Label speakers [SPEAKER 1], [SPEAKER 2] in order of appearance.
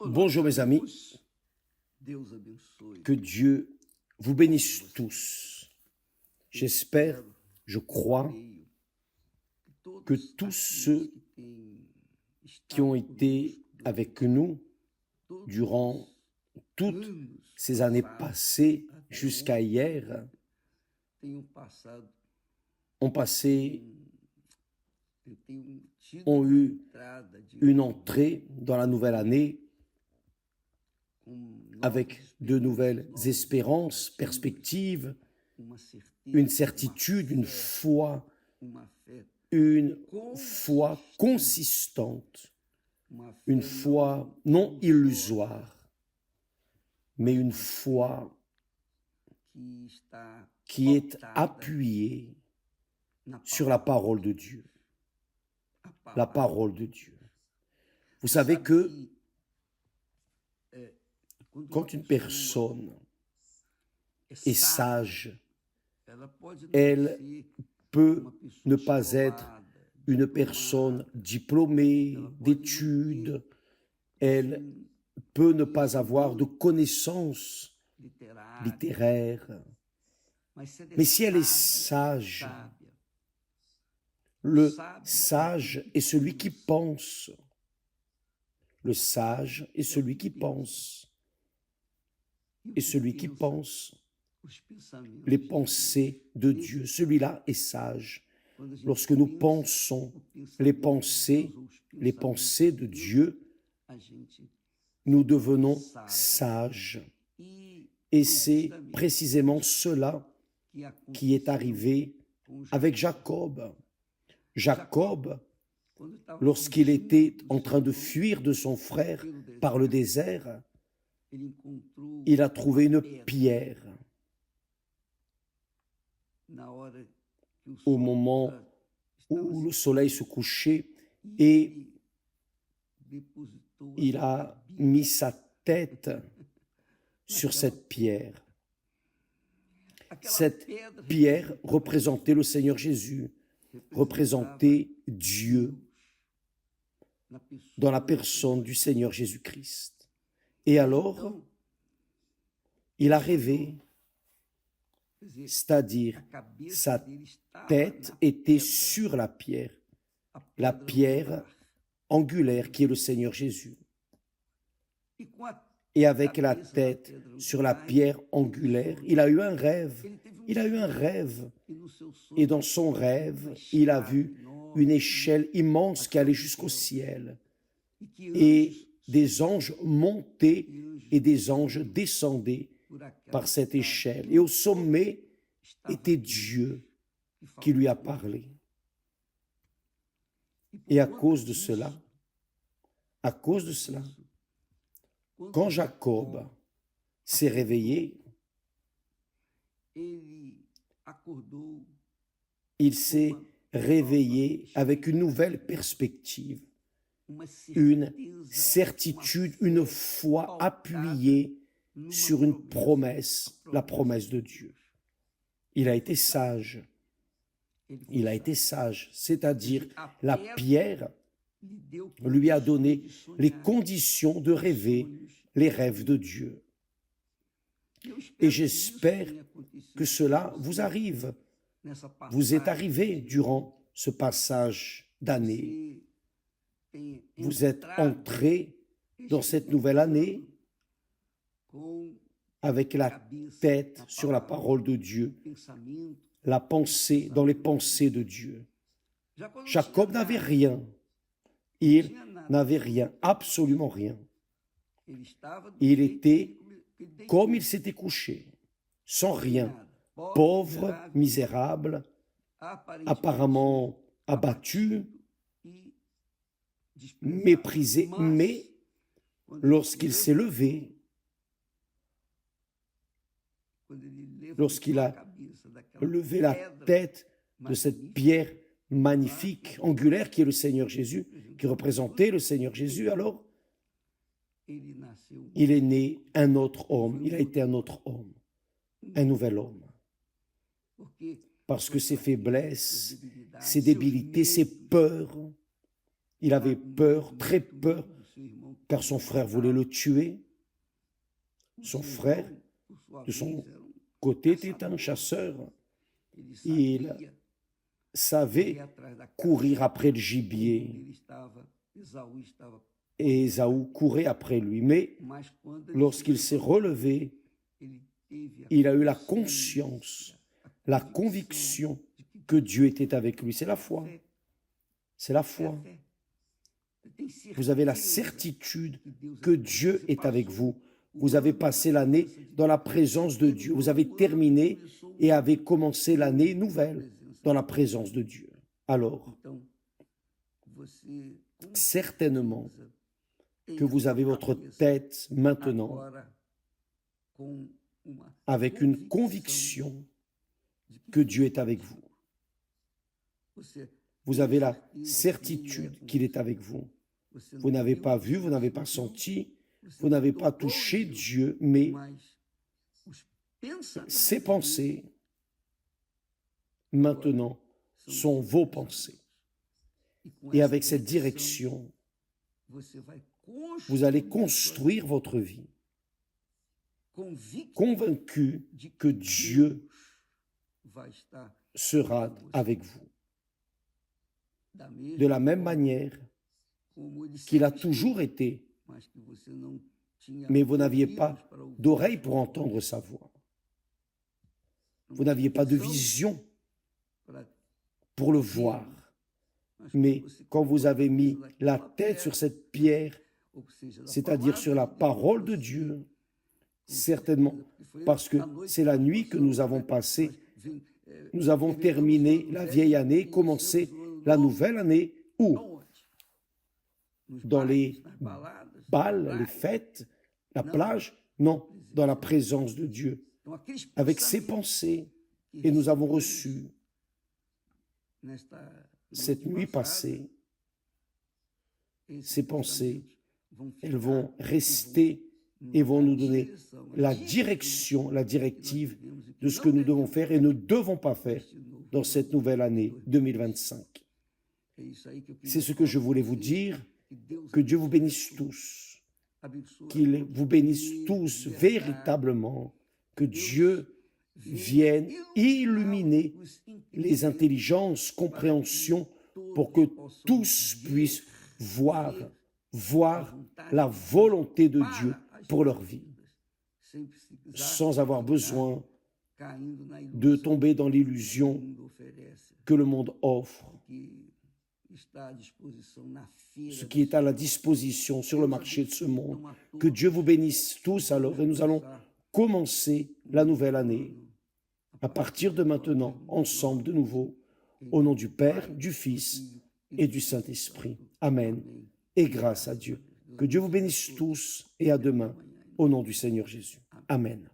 [SPEAKER 1] Bonjour mes amis, que Dieu vous bénisse tous. J'espère, je crois que tous ceux qui ont été avec nous durant toutes ces années passées jusqu'à hier ont eu une entrée dans la nouvelle année avec de nouvelles espérances, perspectives, une certitude, une foi consistante, une foi non illusoire, mais une foi qui est appuyée sur la parole de Dieu. La parole de Dieu. Vous savez que quand une personne est sage, elle peut ne pas être une personne diplômée d'études, elle peut ne pas avoir de connaissances littéraires, mais si elle est sage, le sage est celui qui pense. Le sage est celui qui pense. Et celui qui pense les pensées de Dieu, celui-là est sage. Lorsque nous pensons les pensées de Dieu, nous devenons sages. Et c'est précisément cela qui est arrivé avec Jacob. Jacob, lorsqu'il était en train de fuir de son frère par le désert, il a trouvé une pierre. Au moment où le soleil se couchait, et il a mis sa tête sur cette pierre. Cette pierre représentait le Seigneur Jésus, représentait Dieu dans la personne du Seigneur Jésus-Christ. Et alors, il a rêvé, c'est-à-dire sa tête était sur la pierre angulaire qui est le Seigneur Jésus. Et avec la tête sur la pierre angulaire, il a eu un rêve. Et dans son rêve, il a vu une échelle immense qui allait jusqu'au ciel. Et des anges montaient et des anges descendaient par cette échelle. Et au sommet était Dieu qui lui a parlé. Et à cause de cela, quand Jacob s'est réveillé, il s'est réveillé avec une nouvelle perspective, une certitude, une foi appuyée sur une promesse, la promesse de Dieu. Il a été sage, c'est-à-dire la pierre lui a donné les conditions de rêver les rêves de Dieu. Et j'espère que cela vous arrive. Vous êtes arrivé durant ce passage d'année. Vous êtes entré dans cette nouvelle année avec la tête sur la parole de Dieu, la pensée dans les pensées de Dieu. Jacob n'avait rien. Il n'avait rien, absolument rien. Il était comme il s'était couché, sans rien, pauvre, misérable, apparemment abattu, méprisé, mais lorsqu'il s'est levé, lorsqu'il a levé la tête de cette pierre magnifique, angulaire, qui est le Seigneur Jésus, qui représentait le Seigneur Jésus, alors il est né un autre homme, il a été un autre homme, un nouvel homme. Parce que ses faiblesses, ses débilités, ses peurs, il avait peur, très peur car son frère voulait le tuer. Son frère, de son côté, était un chasseur. Il savait courir après le gibier. Et Ésaü courait après lui. Mais lorsqu'il s'est relevé, il a eu la conscience, la conviction que Dieu était avec lui. C'est la foi. C'est la foi. Vous avez la certitude que Dieu est avec vous. Vous avez passé l'année dans la présence de Dieu. Vous avez terminé et avez commencé l'année nouvelle dans la présence de Dieu. Alors, certainement que vous avez votre tête maintenant avec une conviction que Dieu est avec vous. Vous avez la certitude qu'il est avec vous. Vous n'avez pas vu, vous n'avez pas senti, vous n'avez pas touché Dieu, mais ces pensées, maintenant, sont vos pensées. Et avec cette direction, vous allez construire votre vie, convaincu que Dieu sera avec vous. De la même manière qu'il a toujours été, mais vous n'aviez pas d'oreille pour entendre sa voix. Vous n'aviez pas de vision pour le voir. Mais quand vous avez mis la tête sur cette pierre, c'est-à-dire sur la parole de Dieu, certainement, parce que c'est la nuit que nous avons passée, nous avons terminé la vieille année, commencé la nouvelle année, où? Dans les bals, les fêtes, la plage? Non, dans la présence de Dieu, avec ses pensées. Et nous avons reçu cette nuit passée, ces pensées, elles vont rester et vont nous donner la direction, la directive de ce que nous devons faire et ne devons pas faire dans cette nouvelle année 2025. C'est ce que je voulais vous dire. Que Dieu vous bénisse tous, qu'il vous bénisse tous véritablement, que Dieu vienne illuminer les intelligences, compréhensions, pour que tous puissent voir la volonté de Dieu pour leur vie, sans avoir besoin de tomber dans l'illusion que le monde offre, ce qui est à la disposition sur le marché de ce monde. Que Dieu vous bénisse tous alors, et nous allons commencer la nouvelle année, à partir de maintenant, ensemble de nouveau, au nom du Père, du Fils et du Saint-Esprit. Amen. Et grâce à Dieu. Que Dieu vous bénisse tous, et à demain, au nom du Seigneur Jésus. Amen.